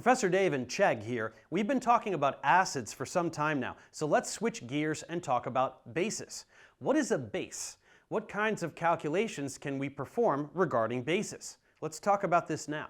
Professor Dave and Chegg here. We've been talking about acids for some time now, so let's switch gears and talk about bases. What is a base? What kinds of calculations can we perform regarding bases? Let's talk about this now.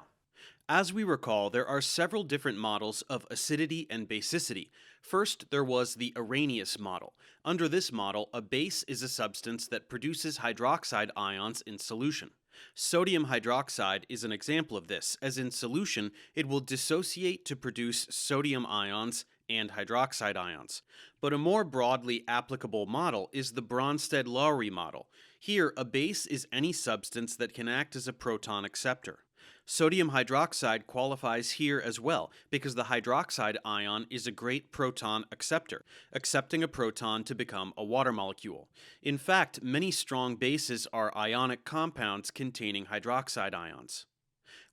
As we recall, there are several different models of acidity and basicity. First, there was the Arrhenius model. Under this model, a base is a substance that produces hydroxide ions in solution. Sodium hydroxide is an example of this, as in solution, it will dissociate to produce sodium ions and hydroxide ions. But a more broadly applicable model is the Bronsted-Lowry model. Here, a base is any substance that can act as a proton acceptor. Sodium hydroxide qualifies here as well because the hydroxide ion is a great proton acceptor, accepting a proton to become a water molecule. In fact, many strong bases are ionic compounds containing hydroxide ions.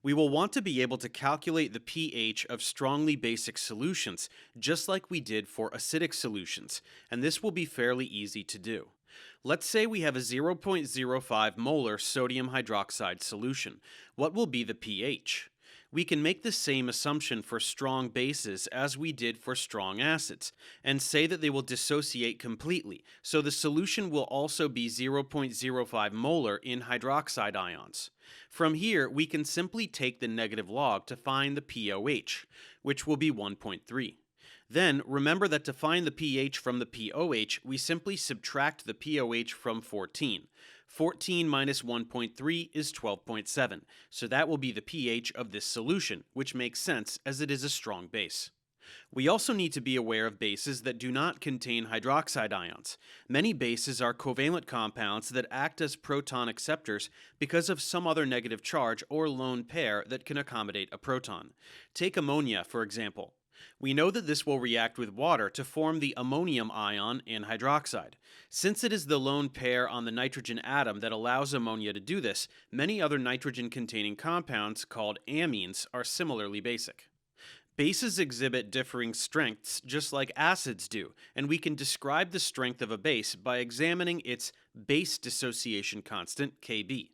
We will want to be able to calculate the pH of strongly basic solutions, just like we did for acidic solutions, and this will be fairly easy to do. Let's say we have a 0.05 molar sodium hydroxide solution. What will be the pH? We can make the same assumption for strong bases as we did for strong acids, and say that they will dissociate completely, so the solution will also be 0.05 molar in hydroxide ions. From here, we can simply take the negative log to find the pOH, which will be 1.3. Then, remember that to find the pH from the pOH, we simply subtract the pOH from 14. 14 minus 1.3 is 12.7, so that will be the pH of this solution, which makes sense as it is a strong base. We also need to be aware of bases that do not contain hydroxide ions. Many bases are covalent compounds that act as proton acceptors because of some other negative charge or lone pair that can accommodate a proton. Take ammonia, for example. We know that this will react with water to form the ammonium ion and hydroxide. Since it is the lone pair on the nitrogen atom that allows ammonia to do this, many other nitrogen-containing compounds called amines are similarly basic. Bases exhibit differing strengths just like acids do, and we can describe the strength of a base by examining its base dissociation constant, Kb.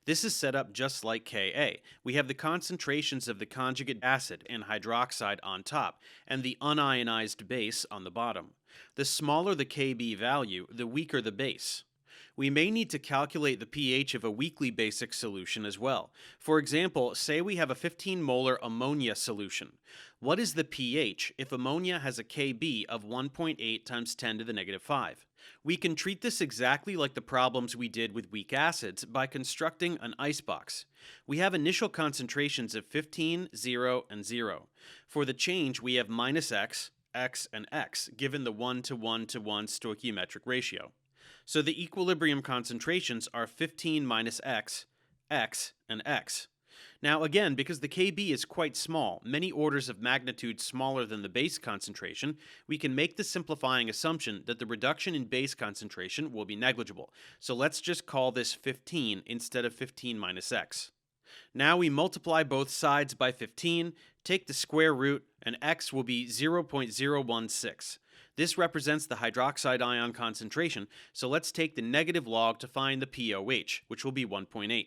This is set up just like Ka. We have the concentrations of the conjugate acid and hydroxide on top, and the unionized base on the bottom. The smaller the Kb value, the weaker the base. We may need to calculate the pH of a weakly basic solution as well. For example, say we have a 15 molar ammonia solution. What is the pH if ammonia has a Kb of 1.8 times 10 to the negative 5? We can treat this exactly like the problems we did with weak acids by constructing an icebox. We have initial concentrations of 15, 0, and 0. For the change, we have minus x, x, and x, given the 1:1:1 stoichiometric ratio. So the equilibrium concentrations are 15 minus x, x, and x. Now again, because the Kb is quite small, many orders of magnitude smaller than the base concentration, we can make the simplifying assumption that the reduction in base concentration will be negligible. So let's just call this 15 instead of 15 minus x. Now we multiply both sides by 15, take the square root, and x will be 0.016. This represents the hydroxide ion concentration, so let's take the negative log to find the pOH, which will be 1.8.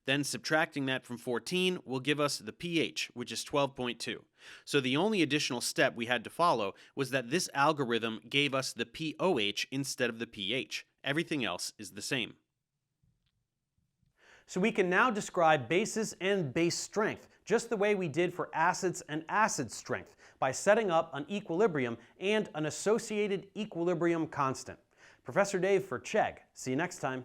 Then subtracting that from 14 will give us the pH, which is 12.2. So the only additional step we had to follow was that this algorithm gave us the pOH instead of the pH. Everything else is the same. So we can now describe bases and base strength, just the way we did for acids and acid strength, by setting up an equilibrium and an associated equilibrium constant. Professor Dave for Chegg. See you next time.